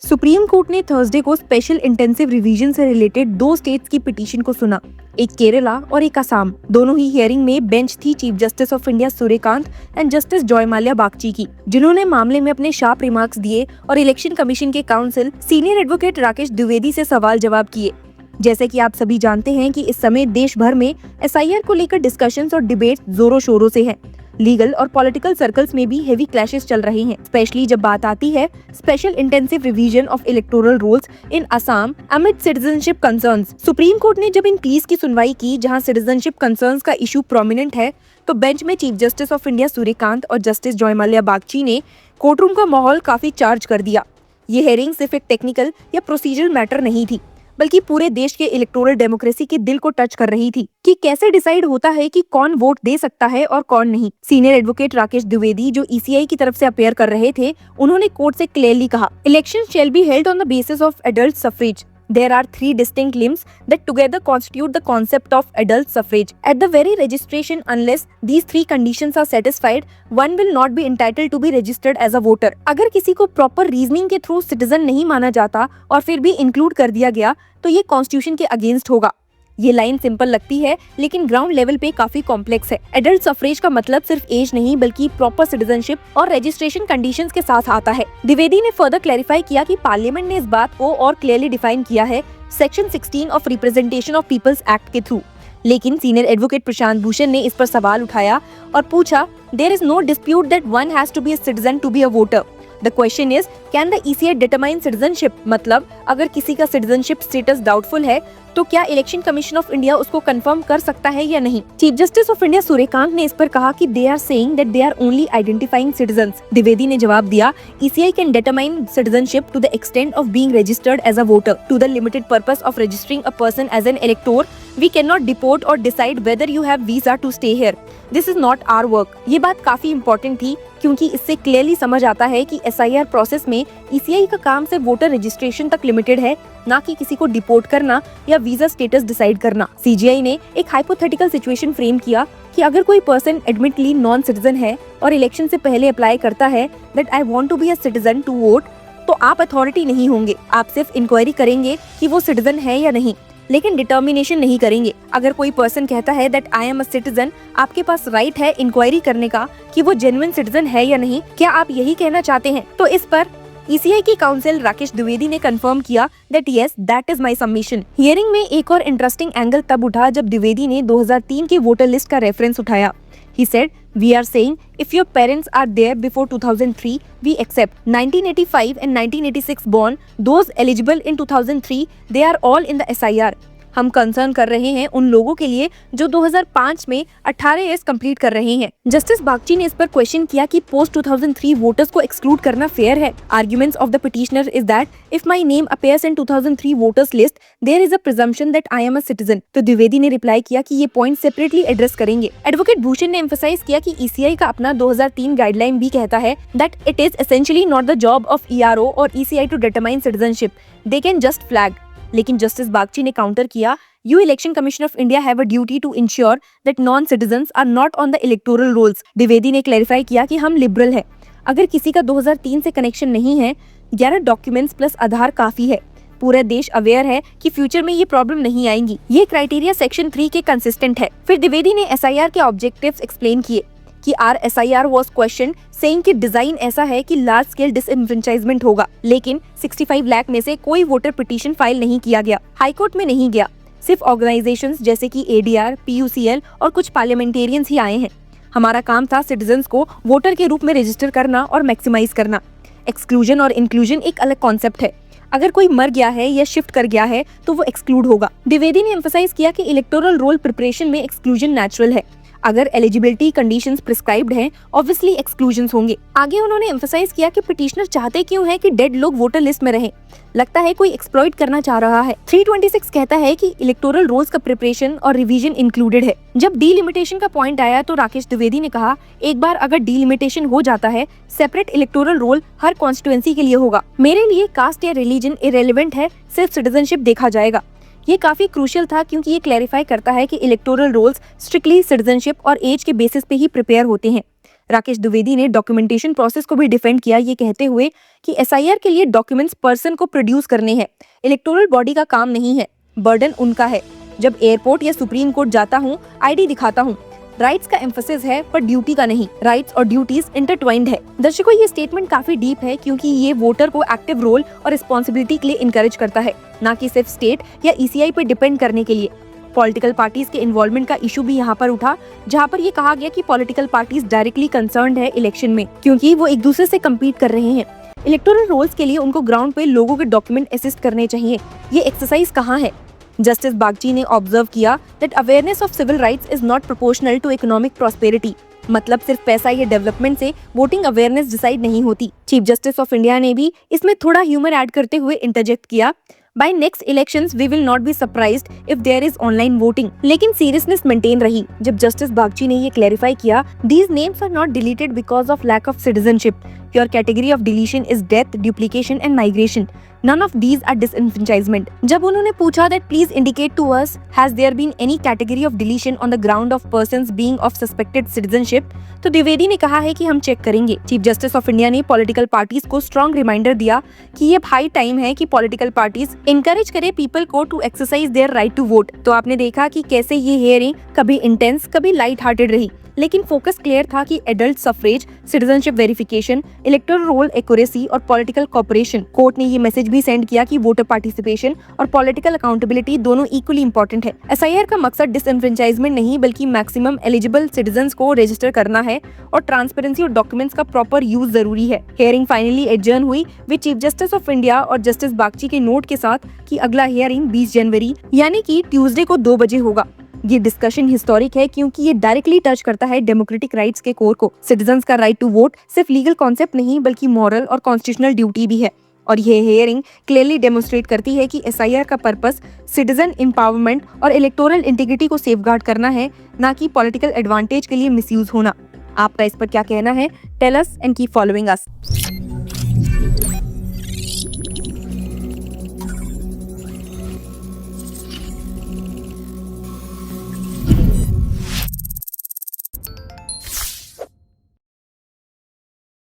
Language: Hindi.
सुप्रीम कोर्ट ने थर्सडे को स्पेशल इंटेंसिव रिवीजन से रिलेटेड दो स्टेट्स की पिटीशन को सुना, एक केरला और एक असम। दोनों ही हियरिंग में बेंच थी chief justice of India Suryakant and justice Joymalya Bagchi की, जिन्होंने मामले में अपने शार्प रिमार्क्स दिए और इलेक्शन कमीशन के council senior advocate Rakesh Dwivedi से सवाल जवाब किए। जैसे कि आप सभी जानते हैं कि इस समय देश भर में एसआईआर को लेकर डिस्कशंस और डिबेट जोरों शोरों से हैं। लीगल और पॉलिटिकल सर्कल्स में भी हेवी क्लैशेस चल रहे हैं, स्पेशली जब बात आती है special intensive revision of electoral rolls in Assam amid citizenship concerns. Supreme court ने जब इन प्लीज की सुनवाई की, जहां सिटीजनशिप कंसर्न्स का इशू प्रोमिनेंट है, तो बेंच में chief justice of India Suryakant और जस्टिस जॉयमाल्या बागची ने कोर्टरूम का माहौल काफी चार्ज कर दिया। ये हेयरिंग सिर्फ एक टेक्निकल या प्रोसीजरल मैटर नहीं थी, बल्कि पूरे देश के इलेक्टोरल डेमोक्रेसी के दिल को टच कर रही थी कि कैसे डिसाइड होता है कि कौन वोट दे सकता है और कौन नहीं। सीनियर एडवोकेट राकेश द्विवेदी, जो ईसीआई की तरफ से अपेयर कर रहे थे, उन्होंने कोर्ट से क्लियरली कहा, election shall be held on the basis of adult suffrage. There are three distinct limbs that together constitute the concept of adult suffrage. At the very registration, unless these three conditions are satisfied, one will not be entitled to be registered as a voter. अगर किसी को प्रॉपर रीजनिंग के थ्रू सिटीजन नहीं माना जाता और फिर भी इंक्लूड कर दिया गया, तो ये कॉन्स्टिट्यूशन के अगेंस्ट होगा। ये लाइन सिंपल लगती है, लेकिन ग्राउंड लेवल पे काफी कॉम्प्लेक्स है। एडल्ट सफरेज का मतलब सिर्फ एज नहीं, बल्कि प्रॉपर सिटीजनशिप और रजिस्ट्रेशन कंडीशंस के साथ आता है। द्विवेदी ने फर्दर क्लैरिफाई किया कि पार्लियामेंट ने इस बात को और क्लियरली डिफाइन किया है section 16 of representation of peoples act के थ्रू। लेकिन सीनियर एडवोकेट प्रशांत भूषण ने इस पर सवाल उठाया और पूछा, there is no dispute that one has to be a citizen to be a voter. The question is, can the ECI determine citizenship? मतलब अगर किसी का सिटीजनशिप स्टेटस डाउटफुल है, तो क्या इलेक्शन कमीशन ऑफ इंडिया उसको कंफर्म कर सकता है या नहीं? Chief justice of India Suryakant ने इस पर कहा कि they are saying that they are only identifying citizens. Dwivedi ने जवाब दिया, ECI can determine citizenship to the extent of being registered as a voter to the limited purpose of registering a person as an elector. We cannot deport or decide whether you have visa to stay here. This is not our work. ये बात काफी इम्पोर्टेंट थी, क्योंकि इससे क्लियरली समझ आता है कि एसआईआर प्रोसेस में ईसीआई का काम सिर्फ वोटर रजिस्ट्रेशन तक लिमिटेड है, ना कि किसी को डिपोर्ट करना या वीजा स्टेटस डिसाइड करना। सीजीआई ने एक हाइपोथेटिकल सिचुएशन फ्रेम किया कि अगर कोई पर्सन एडमिटली नॉन सिटीजन है और इलेक्शन से पहले अप्लाई करता है that I want to be a citizen to vote, तो आप अथॉरिटी नहीं होंगे। आप सिर्फ इंक्वायरी करेंगे कि वो सिटीजन है या नहीं, लेकिन डिटर्मिनेशन नहीं करेंगे। अगर कोई पर्सन कहता है that I am a citizen, आपके पास राइट है इंक्वायरी करने का कि वो जेन्युइन सिटीजन है या नहीं। क्या आप यही कहना चाहते हैं? तो इस पर ईसीआई की काउंसिल राकेश द्विवेदी ने कंफर्म किया that yes, that is my submission. Hearing में एक और इंटरेस्टिंग एंगल तब उठा जब द्विवेदी ने 2003 के वोटर लिस्ट का रेफरेंस उठाया। He said, "We are saying if your parents are there before 2003, we accept 1985 and 1986 born, those eligible in 2003, they are all in the SIR." हम कंसर्न कर रहे हैं उन लोगों के लिए जो 2005 में 18 ईयर्स कंप्लीट कर रहे हैं। जस्टिस बागची ने इस पर क्वेश्चन किया कि पोस्ट 2003 वोटर्स को एक्सक्लूड करना फेयर है। Arguments of the petitioner is that if my name appears in 2003 voters list, there is a presumption that I am a citizen. तो द्विवेदी ने रिप्लाई किया कि ये पॉइंट सेपरेटली एड्रेस करेंगे। एडवोकेट भूषण ने एम्फसाइज किया कि ईसीआई का अपना 2003 गाइडलाइन भी कहता है that it is essentially not the job of ERO और ECI to determine citizenship, they can just flag. लेकिन जस्टिस बागची ने काउंटर किया, you election commission of India have a duty to ensure that non citizens are not on the electoral rolls. Dwivedi ने क्लैरिफाई किया कि हम लिबरल हैं। अगर किसी का 2003 से कनेक्शन नहीं है, 11 डॉक्यूमेंट्स प्लस आधार काफी है। पूरा देश अवेयर है कि फ्यूचर में ये प्रॉब्लम नहीं आएंगी। ये क्राइटेरिया सेक्शन 3 के कंसिस्टेंट है। फिर द्विवेदी ने एसआईआर के ऑब्जेक्टिव्स एक्सप्लेन किए कि are SIR was question saying कि डिजाइन ऐसा है कि लार्ज स्केल डिसएनफ्रेंचाइजमेंट होगा, लेकिन 65 लाख में से कोई वोटर पिटीशन फाइल नहीं किया गया, हाईकोर्ट में नहीं गया। सिर्फ ऑर्गेनाइजेशंस जैसे कि एडीआर, पीयूसीएल और कुछ पार्लियामेंटेरियंस ही आए हैं। हमारा काम था सिटीजंस को वोटर के रूप में रजिस्टर करना और मैक्सिमाइज करना। एक्सक्लूजन और इंक्लूजन एक अलग कॉन्सेप्ट है। अगर कोई मर गया है या शिफ्ट कर गया है तो वो एक्सक्लूड होगा। द्विवेदी ने एम्फसाइज किया कि इलेक्टोरल रोल प्रिपरेशन में एक्सक्लूजन नेचुरल है। अगर एलिजिबिलिटी कंडीशंस प्रिस्क्राइब्ड हैं, ऑब्वियसली एक्सक्लूजन्स होंगे। आगे उन्होंने एम्फसाइज किया कि पिटिशनर चाहते क्यों है कि डेड लोग वोटर लिस्ट में रहें। लगता है कोई एक्सप्लॉइट करना चाह रहा है। 326 कहता है कि इलेक्टोरल रोल्स का प्रिपरेशन और रिवीजन इंक्लूडेड है। जब डीलिमिटेशन का पॉइंट आया तो राकेश द्विवेदी ने कहा, एक बार अगर डीलिमिटेशन हो जाता है, सेपरेट इलेक्टोरल रोल हर कॉन्स्टिट्यूएंसी के लिए होगा। मेरे लिए कास्ट या रिलीजन इरेलेवेंट है, सिर्फ सिटीजनशिप देखा जाएगा। ये काफी क्रूशियल था, क्योंकि ये क्लैरिफाई करता है कि इलेक्टोरल रोल्स स्ट्रिक्टली सिटीजनशिप और एज के बेसिस पे ही प्रिपेयर होते हैं। राकेश द्विवेदी ने डॉक्यूमेंटेशन प्रोसेस को भी डिफेंड किया, ये कहते हुए कि एसआईआर के लिए डॉक्यूमेंट्स पर्सन को प्रोड्यूस करने हैं, इलेक्टोरल बॉडी का काम नहीं है, बर्डन उनका है। जब एयरपोर्ट या सुप्रीम कोर्ट जाता हूँ, आईडी दिखाता हूँ, राइट्स का एम्फेसिस है पर ड्यूटी का नहीं। राइट्स और ड्यूटीज इंटरट्वाइंड है। दर्शकों, ये स्टेटमेंट काफी डीप है क्योंकि ये वोटर को एक्टिव रोल और रिस्पॉन्सिबिलिटी के लिए इनकरेज करता है, ना कि सिर्फ स्टेट या ईसीआई पे डिपेंड करने के लिए। पॉलिटिकल पार्टीज के इन्वॉल्वमेंट का इशू भी यहाँ पर उठा, जहाँ पर ये कहा गया कि पॉलिटिकल पार्टीज डायरेक्टली कंसर्न्ड है इलेक्शन में क्योंकि वो एक दूसरे से कम्पीट कर रहे हैं। इलेक्टोरल रोल्स के लिए उनको ग्राउंड पे लोगों के डॉक्यूमेंट असिस्ट करने चाहिए। ये एक्सरसाइज कहाँ है? जस्टिस बागची ने ऑब्जर्व किया that awareness of civil rights is not proportional to economic prosperity. मतलब सिर्फ पैसा या डेवलपमेंट से वोटिंग अवेयरनेस डिसाइड नहीं होती। चीफ जस्टिस ऑफ इंडिया ने भी इसमें थोड़ा ह्यूमर ऐड करते हुए इंटरजेक्ट किया, By next elections, we will not be surprised if there is online voting. लेकिन सीरियसनेस मेंटेन रही जब जस्टिस बागची ने ये क्लैरिफाई किया, These names are not deleted because of lack of citizenship. Your category of deletion is death, duplication and migration. None of these are disenfranchisement. जब उन्होंने पूछा that please indicate to us has there been any category of deletion on the ground of persons being of suspected citizenship, तो द्विवेदी ने कहा है कि हम चेक करेंगे। चीफ जस्टिस ऑफ इंडिया ने पॉलिटिकल पार्टीज को स्ट्रॉन्ग रिमाइंडर दिया कि ये हाई टाइम है कि पॉलिटिकल पार्टीज इनकरेज करे पीपल को to exercise their right to vote. तो आपने देखा कि कैसे ये हियरिंग कभी इंटेंस कभी लाइट हार्टेड रही, लेकिन फोकस क्लियर था कि adult suffrage, citizenship verification, electoral roll accuracy और पॉलिटिकल कोऑपरेशन। कोर्ट ने ये मैसेज भी सेंड किया कि वोटर पार्टिसिपेशन और पॉलिटिकल अकाउंटेबिलिटी दोनों इक्वली इंपॉर्टेंट है। एसआईआर का मकसद डिसएनफ्रेंचाइजमेंट नहीं बल्कि मैक्सिमम एलिजिबल सिटीजंस को रजिस्टर करना है और ट्रांसपेरेंसी और डॉक्यूमेंट्स का प्रॉपर यूज जरूरी है। हियरिंग फाइनली एडजर्न हुई with chief justice of India और जस्टिस बागची के नोट के साथ कि अगला हियरिंग 20 जनवरी यानी कि ट्यूसडे को 2 बजे होगा। ये डिस्कशन हिस्टोरिक है क्योंकि ये डायरेक्टली टच करता है डेमोक्रेटिक राइट्स के कोर को। सिटीजंस का राइट टू वोट सिर्फ लीगल कॉन्सेप्ट नहीं बल्कि मॉरल और कॉन्स्टिट्यूशनल ड्यूटी भी है। और ये हियरिंग क्लियरली डेमोन्स्ट्रेट करती है कि एसआईआर का पर्पस सिटीजन एम्पावरमेंट और इलेक्टोरल इंटीग्रिटी को सेफगार्ड करना है, ना कि पॉलिटिकल एडवांटेज के लिए मिसयूज होना। आपका इस पर क्या कहना है? Tell us and keep following us.